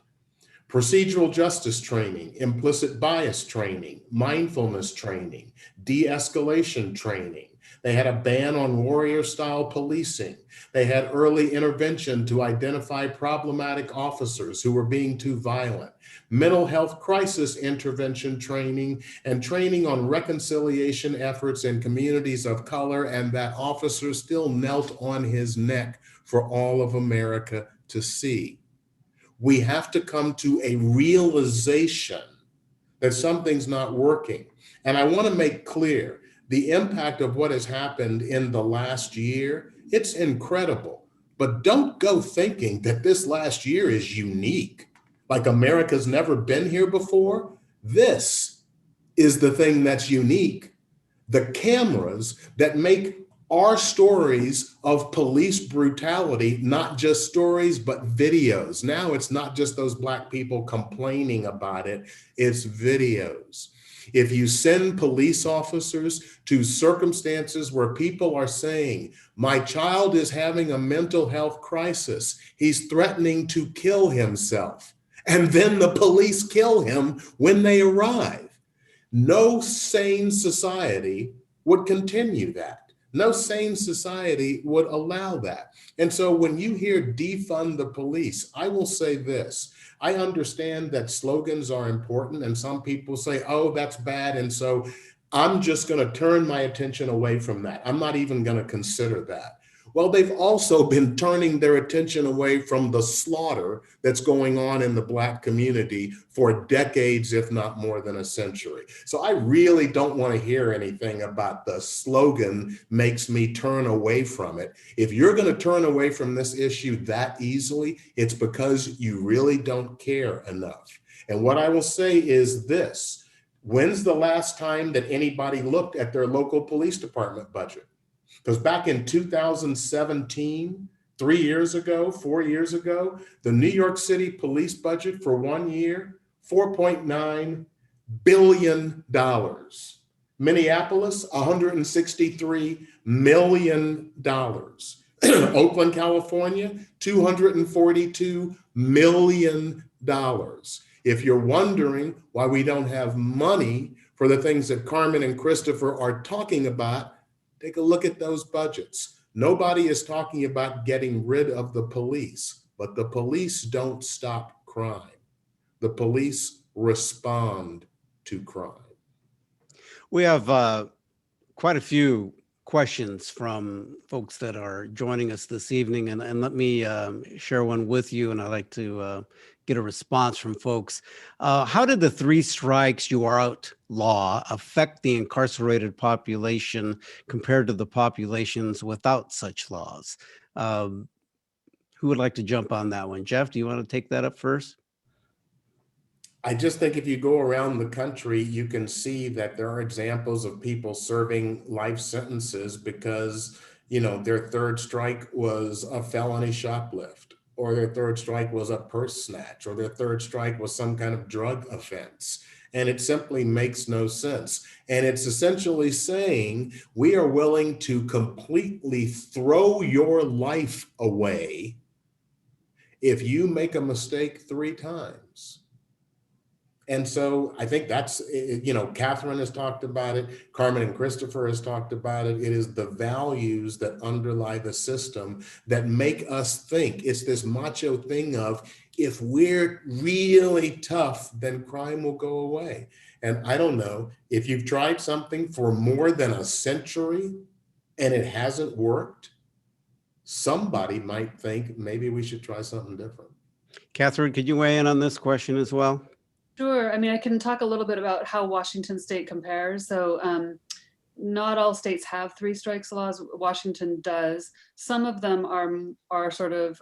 Procedural justice training, implicit bias training, mindfulness training, de-escalation training. They had a ban on warrior-style policing. They had early intervention to identify problematic officers who were being too violent, mental health crisis intervention training, and training on reconciliation efforts in communities of color, and that officer still knelt on his neck for all of America to see. We have to come to a realization that something's not working. And I want to make clear the impact of what has happened in the last year. It's incredible. But don't go thinking that this last year is unique, like America's never been here before. This is the thing that's unique. The cameras that make our stories of police brutality, not just stories, but videos. Now it's not just those Black people complaining about it, it's videos. If you send police officers to circumstances where people are saying, my child is having a mental health crisis, he's threatening to kill himself, and then the police kill him when they arrive. No sane society would continue that. No sane society would allow that. And so when you hear defund the police, I will say this. I understand that slogans are important and some people say, oh, that's bad. And so I'm just going to turn my attention away from that. I'm not even going to consider that. Well, they've also been turning their attention away from the slaughter that's going on in the Black community for decades, if not more than a century. So I really don't want to hear anything about the slogan makes me turn away from it. If you're going to turn away from this issue that easily, it's because you really don't care enough. And what I will say is this: when's the last time that anybody looked at their local police department budget? Because back in 2017, 3 years ago, 4 years ago, the New York City police budget for 1 year, $4.9 billion. Minneapolis, $163 million. Oakland, California, $242 million. If you're wondering why we don't have money for the things that Carmen and Christopher are talking about, take a look at those budgets. Nobody is talking about getting rid of the police, but the police don't stop crime. The police respond to crime. We have quite a few questions from folks that are joining us this evening, and let me share one with you, and I'd like to get a response from folks. How did the 3 strikes you are out law affect the incarcerated population compared to the populations without such laws? Who would like to jump on that one? Jeff, do you want to take that up first? I just think if you go around the country, you can see that there are examples of people serving life sentences because, you know, their 3rd strike was a felony shoplift, or their 3rd strike was a purse snatch, or their 3rd strike was some kind of drug offense. And it simply makes no sense. And it's essentially saying we are willing to completely throw your life away if you make a mistake 3 times. And so I think that's, you know, Katherine has talked about it. Carmen and Christopher has talked about it. It is the values that underlie the system that make us think. It's this macho thing of, if we're really tough, then crime will go away. And I don't know, if you've tried something for more than a century and it hasn't worked, somebody might think maybe we should try something different. Katherine, could you weigh in on this question as well? Sure. I mean, I can talk a little bit about how Washington state compares. So not all states have 3 strikes laws. Washington does. Some of them are sort of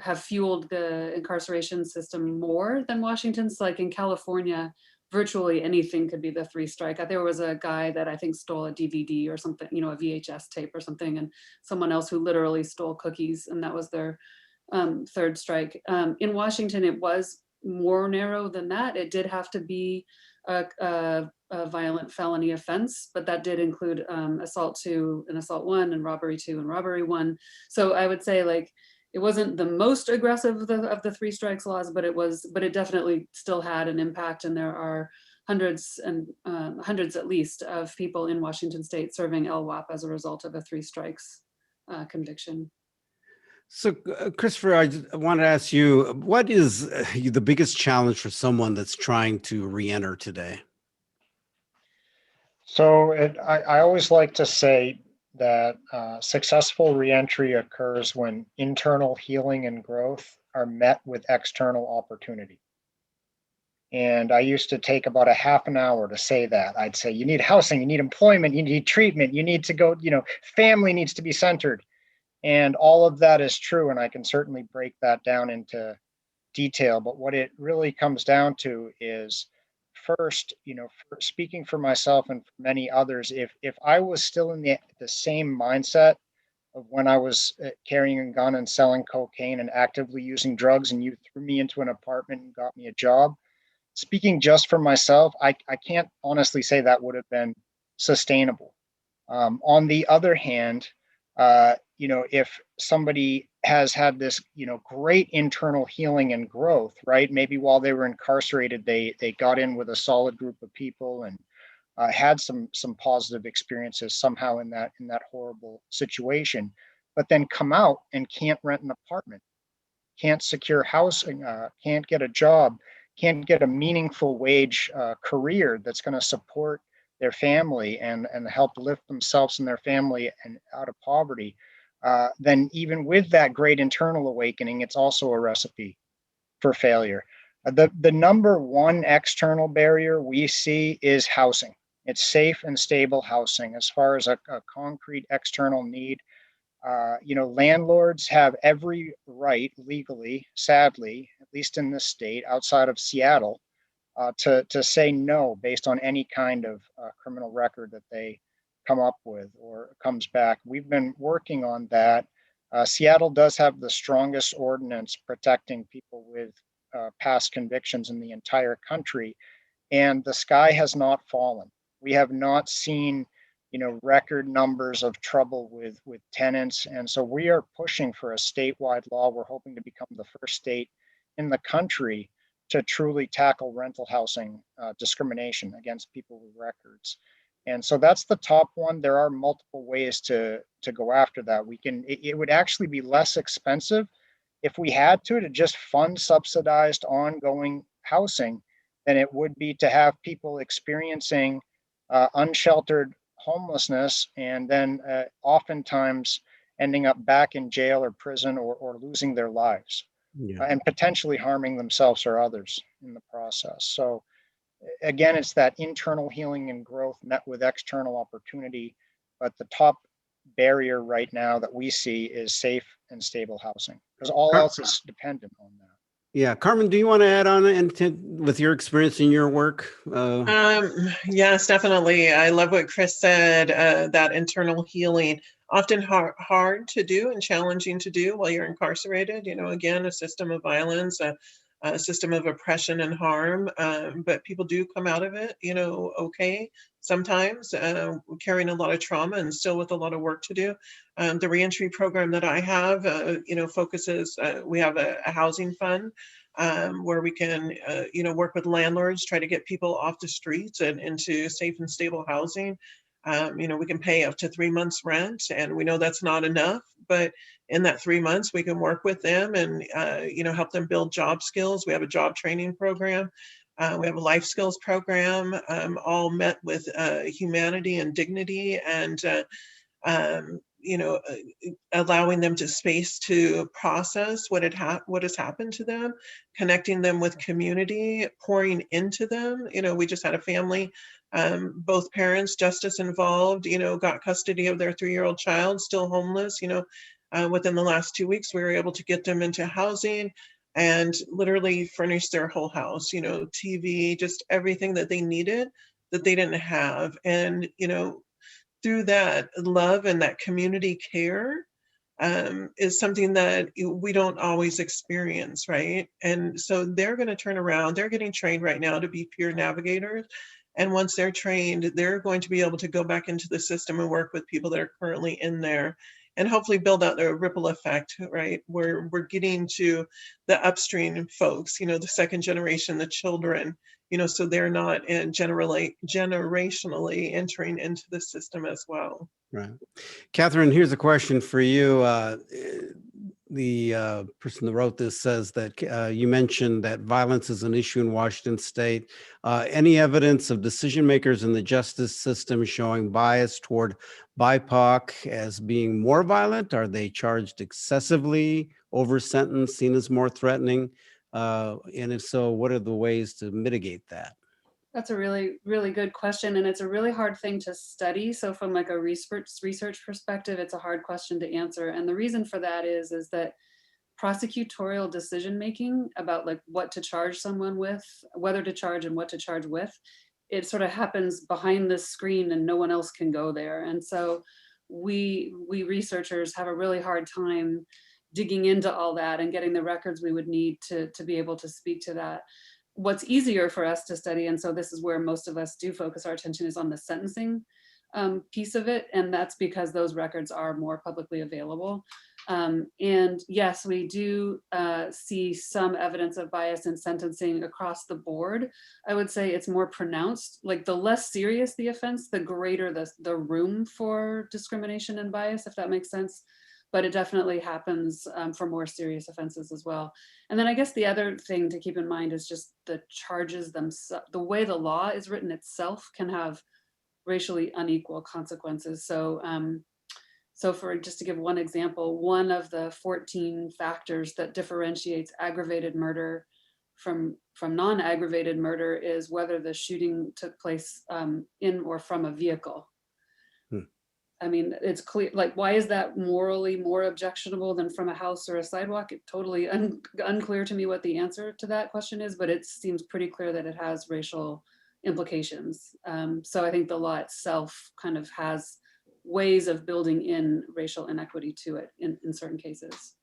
have fueled the incarceration system more than Washington's. Like in California, virtually anything could be the 3 strike. There was a guy that I think stole a DVD or something, you know, a VHS tape or something, and someone else who literally stole cookies, and that was their 3rd strike. In Washington, it was more narrow than that. It did have to be a violent felony offense, but that did include assault 2 and assault 1 and robbery 2 and robbery 1. So I would say, like, it wasn't the most aggressive of the 3 strikes laws, but it definitely still had an impact. And there are hundreds at least of people in Washington state serving LWAP as a result of a 3 strikes conviction. So, Christopher, I want to ask you, what is the biggest challenge for someone that's trying to re-enter today? So I always like to say that successful reentry occurs when internal healing and growth are met with external opportunity. And I used to take about a half an hour to say that. I'd say, you need housing, you need employment, you need treatment, you need to go, you know, family needs to be centered. And all of that is true, and I can certainly break that down into detail. But what it really comes down to is, first, speaking for myself and for many others, if I was still in the same mindset of when I was carrying a gun and selling cocaine and actively using drugs, and you threw me into an apartment and got me a job, speaking just for myself, I can't honestly say that would have been sustainable. On the other hand, if somebody has had this, great internal healing and growth, right? Maybe while they were incarcerated, they got in with a solid group of people and had some positive experiences somehow in that horrible situation, but then come out and can't rent an apartment, can't secure housing, can't get a job, can't get a meaningful wage career that's going to support their family and help lift themselves and their family and out of poverty, then even with that great internal awakening, it's also a recipe for failure. The number one external barrier we see is housing. It's safe and stable housing. As far as a concrete external need, landlords have every right legally, sadly, at least in this state, outside of Seattle, to say no based on any kind of criminal record that they come up with or comes back. We've been working on that. Seattle does have the strongest ordinance protecting people with past convictions in the entire country, and the sky has not fallen. We have not seen, record numbers of trouble with tenants, and so we are pushing for a statewide law. We're hoping to become the first state in the country to truly tackle rental housing discrimination against people with records. And so that's the top one. There are multiple ways to go after that. It would actually be less expensive if we had to just fund subsidized ongoing housing than it would be to have people experiencing unsheltered homelessness and then oftentimes ending up back in jail or prison or losing their lives. Yeah. And potentially harming themselves or others in the process. So again, it's that internal healing and growth met with external opportunity, but the top barrier right now that we see is safe and stable housing, because all else is dependent on that. Yeah, Carmen, do you want to add on with your experience in your work? Yes, definitely. I love what Chris said, that internal healing, often hard to do and challenging to do while you're incarcerated. Again, a system of violence, a system of oppression and harm, but people do come out of it, okay. Sometimes carrying a lot of trauma and still with a lot of work to do. The reentry program that I have, focuses, we have a housing fund where we can, work with landlords, try to get people off the streets and into safe and stable housing. We can pay up to 3 months rent, and we know that's not enough, but in that 3 months, we can work with them and, help them build job skills. We have a job training program. We have a life skills program, all met with humanity and dignity and, allowing them to space to process what has happened to them, connecting them with community, pouring into them. We just had a family, both parents, justice involved, got custody of their 3-year-old child, still homeless. Within the last 2 weeks, we were able to get them into housing and literally furnish their whole house, TV, just everything that they needed that they didn't have. And, through that love and that community care is something that we don't always experience, right? And so they're going to turn around. They're getting trained right now to be peer navigators. And once they're trained, they're going to be able to go back into the system and work with people that are currently in there and hopefully build out a ripple effect, right? Where we're getting to the upstream folks, the second generation, the children, so they're not generationally entering into the system as well. Right. Katherine, here's a question for you. The person that wrote this says that you mentioned that violence is an issue in Washington state. Any evidence of decision makers in the justice system showing bias toward BIPOC as being more violent? Are they charged excessively, over sentenced, seen as more threatening? And if so, what are the ways to mitigate that? That's a really, really good question. And it's a really hard thing to study. So from like a research perspective, it's a hard question to answer. And the reason for that is that prosecutorial decision-making about like what to charge someone with, whether to charge and what to charge with, it sort of happens behind the screen and no one else can go there. And so we researchers have a really hard time digging into all that and getting the records we would need to be able to speak to that. What's easier for us to study, and so this is where most of us do focus our attention, is on the sentencing piece of it. And that's because those records are more publicly available. And yes, we do see some evidence of bias in sentencing across the board. I would say it's more pronounced, like the less serious the offense, the greater the room for discrimination and bias, if that makes sense. But it definitely happens for more serious offenses as well. And then I guess the other thing to keep in mind is just the charges themselves. The way the law is written itself can have racially unequal consequences. So, so for just to give one example, one of the 14 factors that differentiates aggravated murder from non-aggravated murder is whether the shooting took place in or from a vehicle. I mean, it's clear, like, why is that morally more objectionable than from a house or a sidewalk? It's totally unclear to me what the answer to that question is, but it seems pretty clear that it has racial implications. So I think the law itself kind of has ways of building in racial inequity to it in certain cases.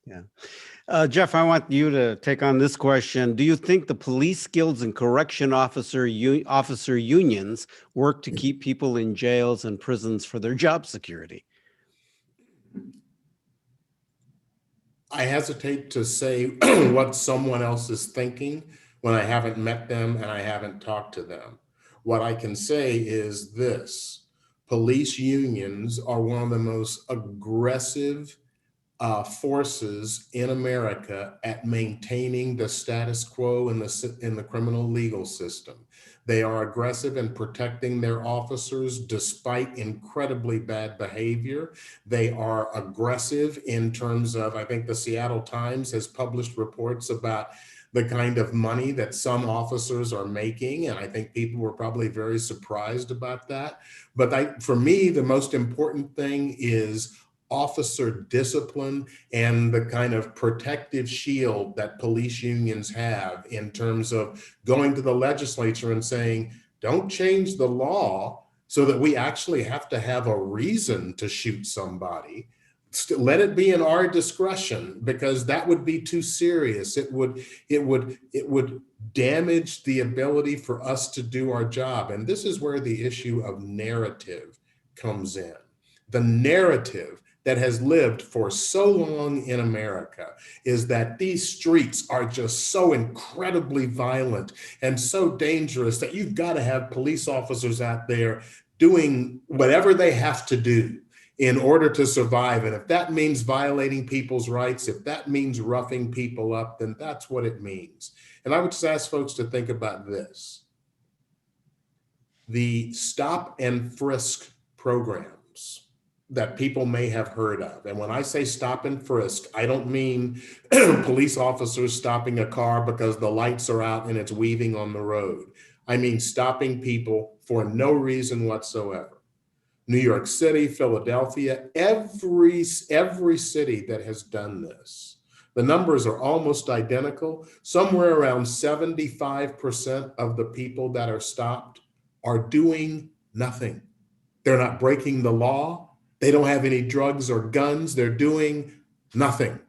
Yeah. Jeff, I want you to take on this question. Do you think the police guilds and correction officer unions work to keep people in jails and prisons for their job security? I hesitate to say what someone else is thinking when I haven't met them and I haven't talked to them. What I can say is this: police unions are one of the most aggressive forces in America at maintaining the status quo in the criminal legal system. They are aggressive in protecting their officers despite incredibly bad behavior. They are aggressive in terms of, I think the Seattle Times has published reports about the kind of money that some officers are making. And I think people were probably very surprised about that. But for me, the most important thing is officer discipline and the kind of protective shield that police unions have in terms of going to the legislature and saying, don't change the law so that we actually have to have a reason to shoot somebody. Let it be in our discretion, because that would be too serious. It would damage the ability for us to do our job. And this is where the issue of narrative comes in. The narrative that has lived for so long in America is that these streets are just so incredibly violent and so dangerous that you've got to have police officers out there doing whatever they have to do in order to survive. And if that means violating people's rights, if that means roughing people up, then that's what it means. And I would just ask folks to think about this. The stop and frisk programs that people may have heard of. And when I say stop and frisk, I don't mean police officers stopping a car because the lights are out and it's weaving on the road. I mean stopping people for no reason whatsoever. New York City, Philadelphia, every city that has done this. The numbers are almost identical. Somewhere around 75% of the people that are stopped are doing nothing. They're not breaking the law. They don't have any drugs or guns. They're doing nothing.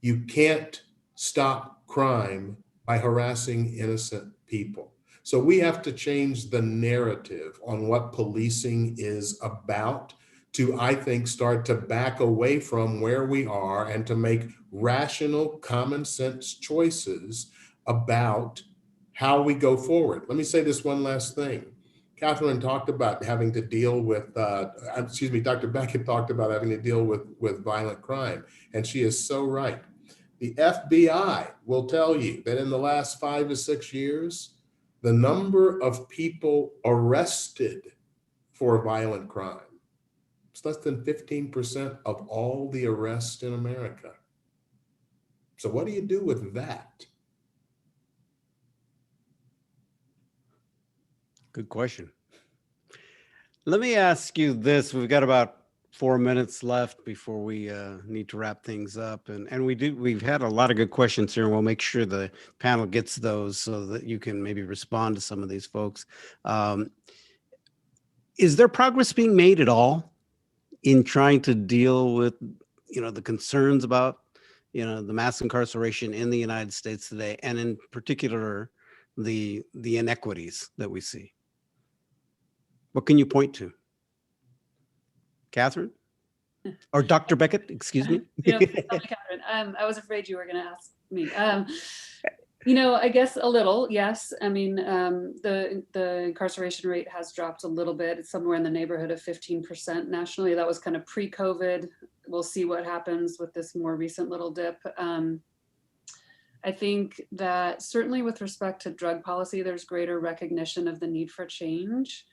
You can't stop crime by harassing innocent people. So we have to change the narrative on what policing is about to, I think, start to back away from where we are and to make rational, common sense choices about how we go forward. Let me say this one last thing. Katherine talked about having to deal with, Dr. Beckett talked about having to deal with violent crime, and she is so right. The FBI will tell you that in the last 5 to 6 years, the number of people arrested for violent crime is less than 15% of all the arrests in America. So what do you do with that? Good question. Let me ask you this. We've got about 4 minutes left before we need to wrap things up. And we've had a lot of good questions here, and we'll make sure the panel gets those so that you can maybe respond to some of these folks. Is there progress being made at all in trying to deal with, the concerns about, the mass incarceration in the United States today, and in particular, the inequities that we see? What can you point to? Katherine? Or Dr. Beckett, excuse me. Tell me, Katherine. I was afraid you were going to ask me. I guess a little, yes. I mean, the incarceration rate has dropped a little bit. It's somewhere in the neighborhood of 15% nationally. That was kind of pre-COVID. We'll see what happens with this more recent little dip. I think that certainly with respect to drug policy, there's greater recognition of the need for change.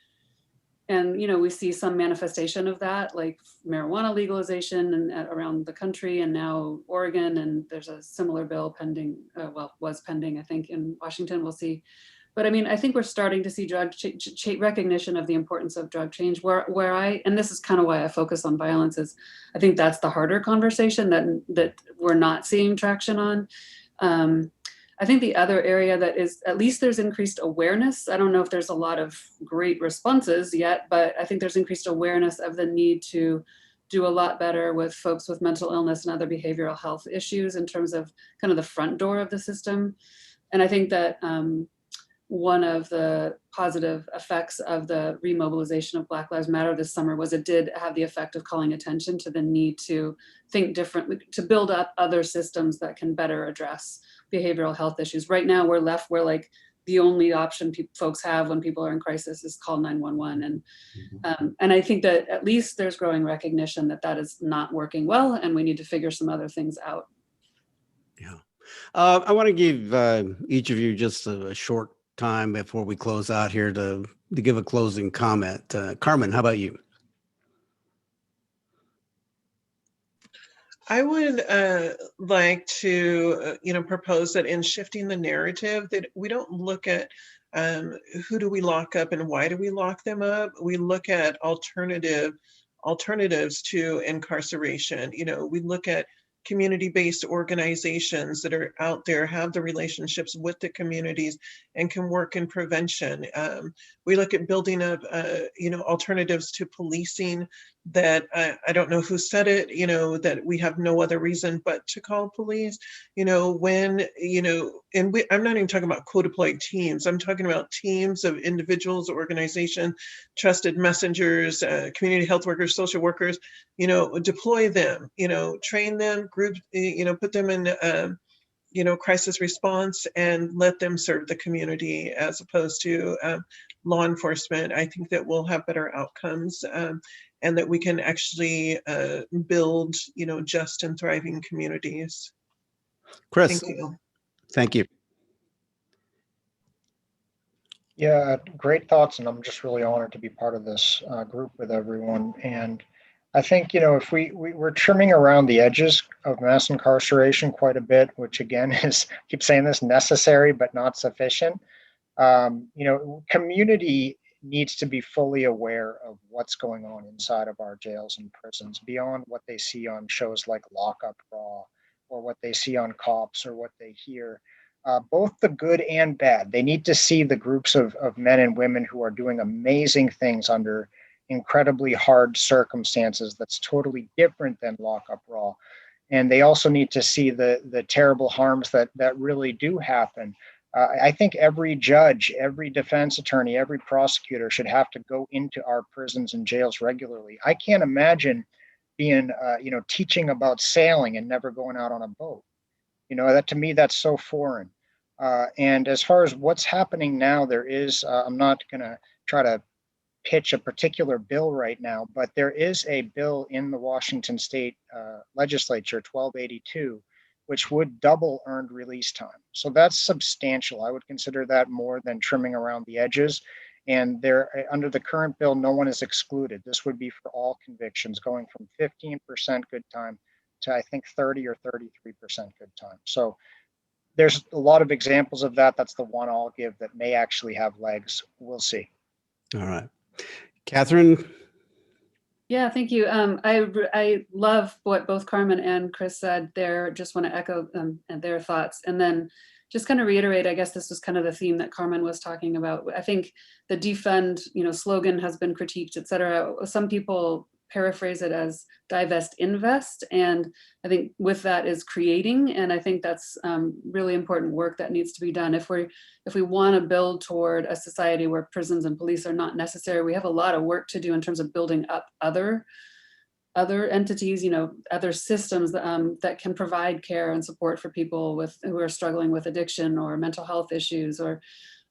And, we see some manifestation of that, like marijuana legalization and around the country, and now Oregon, and there's a similar bill pending, was pending, I think, in Washington. We'll see. But I mean, I think we're starting to see drug recognition of the importance of drug change. And this is kind of why I focus on violence, is I think that's the harder conversation that we're not seeing traction on. I think the other area that is, at least there's increased awareness. I don't know if there's a lot of great responses yet, but I think there's increased awareness of the need to do a lot better with folks with mental illness and other behavioral health issues in terms of kind of the front door of the system. And I think that one of the positive effects of the remobilization of Black Lives Matter this summer was it did have the effect of calling attention to the need to think differently, to build up other systems that can better address behavioral health issues. Right now, we're like the only option folks have when people are in crisis is call 911. And I think that at least there's growing recognition that that is not working well, and we need to figure some other things out. Yeah. I want to give each of you just a short time before we close out here to give a closing comment. Carmen, how about you? I would like to, propose that in shifting the narrative, that we don't look at who do we lock up and why do we lock them up. We look at alternatives to incarceration. We look at community-based organizations that are out there, have the relationships with the communities, and can work in prevention. We look at building up, alternatives to policing that, I don't know who said it, that we have no other reason but to call police, when, and I'm not even talking about co-deployed teams. I'm talking about teams of individuals, organizations, trusted messengers, community health workers, social workers, deploy them, train them, group, put them in, crisis response, and let them serve the community as opposed to law enforcement. I think that we'll have better outcomes, and that we can actually build, just and thriving communities. Chris, thank you. Thank you. Yeah, great thoughts. And I'm just really honored to be part of this group with everyone. And I think, if we're trimming around the edges of mass incarceration quite a bit, which again is, I keep saying this, necessary but not sufficient. Community needs to be fully aware of what's going on inside of our jails and prisons beyond what they see on shows like Lockup Raw, or what they see on Cops, or what they hear. Both the good and bad. They need to see the groups of men and women who are doing amazing things under incredibly hard circumstances that's totally different than Lockup Raw. And they also need to see the terrible harms that really do happen. I think every judge, every defense attorney, every prosecutor should have to go into our prisons and jails regularly. I can't imagine being, teaching about sailing and never going out on a boat. That to me, that's so foreign. And as far as what's happening now, there is, I'm not going to try to pitch a particular bill right now, but there is a bill in the Washington State Legislature, 1282, which would double earned release time. So that's substantial. I would consider that more than trimming around the edges. And there, under the current bill, no one is excluded. This would be for all convictions, going from 15% good time to, I think, 30 or 33% good time. So there's a lot of examples of that. That's the one I'll give that may actually have legs. We'll see. All right. Katherine? Yeah, thank you. I love what both Carmen and Chris said there. Just want to echo their thoughts. And then just kind of reiterate, I guess this was kind of the theme that Carmen was talking about. I think the defund, slogan has been critiqued, et cetera. Some people paraphrase it as divest, invest. And I think with that is creating. And I think that's really important work that needs to be done. If we want to build toward a society where prisons and police are not necessary, we have a lot of work to do in terms of building up other entities, other systems that can provide care and support for people who are struggling with addiction or mental health issues, or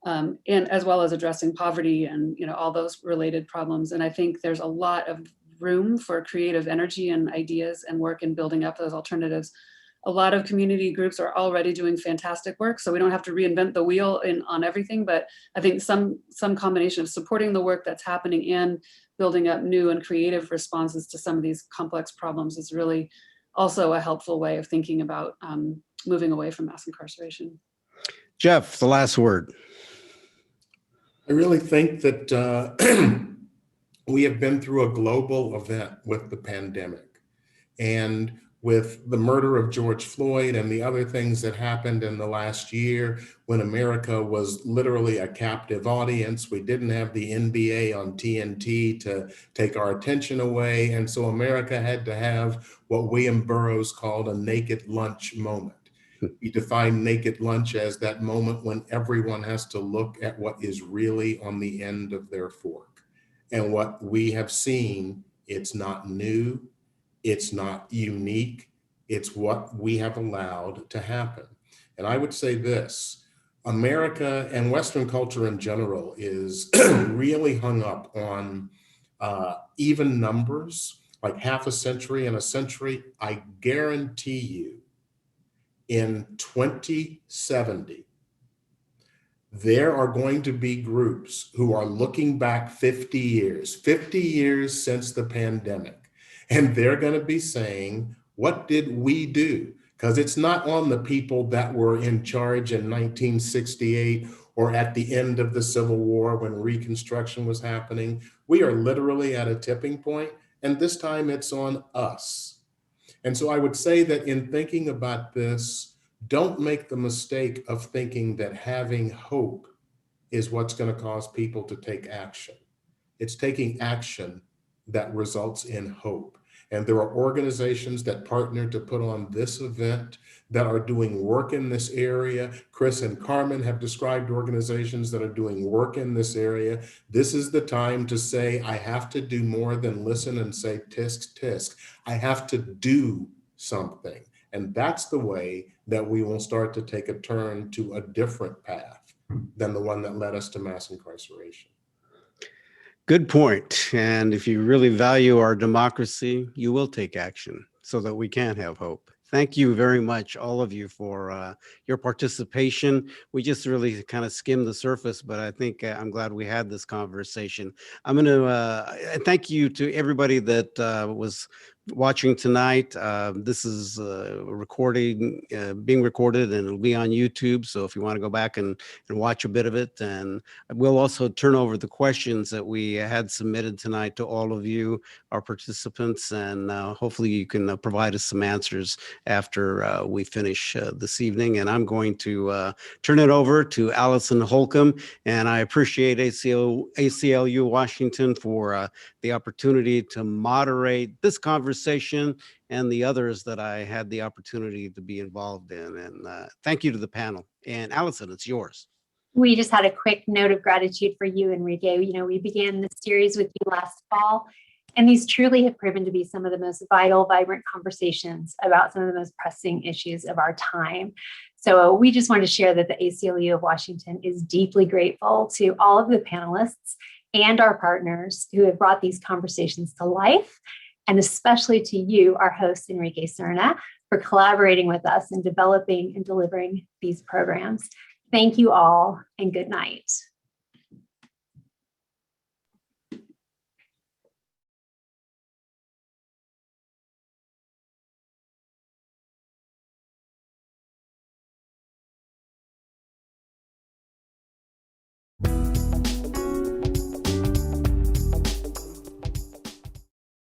and as well as addressing poverty and all those related problems. And I think there's a lot of room for creative energy and ideas and work in building up those alternatives. A lot of community groups are already doing fantastic work, so we don't have to reinvent the wheel on everything, but I think some combination of supporting the work that's happening and building up new and creative responses to some of these complex problems is really also a helpful way of thinking about moving away from mass incarceration. Jeff, the last word. I really think that we have been through a global event with the pandemic, and with the murder of George Floyd and the other things that happened in the last year when America was literally a captive audience. We didn't have the NBA on TNT to take our attention away. And so America had to have what William Burroughs called a naked lunch moment. He defined naked lunch as that moment when everyone has to look at what is really on the end of their fork. And what we have seen, it's not new. It's not unique. It's what we have allowed to happen. And I would say this, America and Western culture in general is really hung up on even numbers, like half a century and a century. I guarantee you in 2070, there are going to be groups who are looking back 50 years since the pandemic. And they're going to be saying, what did we do? Because it's not on the people that were in charge in 1968 or at the end of the Civil War when Reconstruction was happening. We are literally at a tipping point, and this time it's on us. And so I would say that in thinking about this, don't make the mistake of thinking that having hope is what's going to cause people to take action. It's taking action that results in hope. And there are organizations that partner to put on this event that are doing work in this area. Chris and Carmen have described organizations that are doing work in this area. This is the time to say, I have to do more than listen and say, tisk, tisk. I have to do something. And that's the way that we will start to take a turn to a different path than the one that led us to mass incarceration. Good point. And if you really value our democracy, you will take action so that we can have hope. Thank you very much, all of you, for your participation. We just really kind of skimmed the surface, but I think I'm glad we had this conversation. I'm going to thank you to everybody that was watching tonight. This is being recorded, and it'll be on YouTube. So if you want to go back and watch a bit of it, and we'll also turn over the questions that we had submitted tonight to all of you, our participants, and hopefully you can provide us some answers after we finish this evening. And I'm going to turn it over to Allison Holcomb, and I appreciate ACLU Washington for the opportunity to moderate this conversation and the others that I had the opportunity to be involved in. And thank you to the panel. And Allison, it's yours. We just had a quick note of gratitude for you, Enrique. We began this series with you last fall, and these truly have proven to be some of the most vital, vibrant conversations about some of the most pressing issues of our time. So we just wanted to share that the ACLU of Washington is deeply grateful to all of the panelists and our partners who have brought these conversations to life, and especially to you, our host, Enrique Cerna, for collaborating with us in developing and delivering these programs. Thank you all, and good night.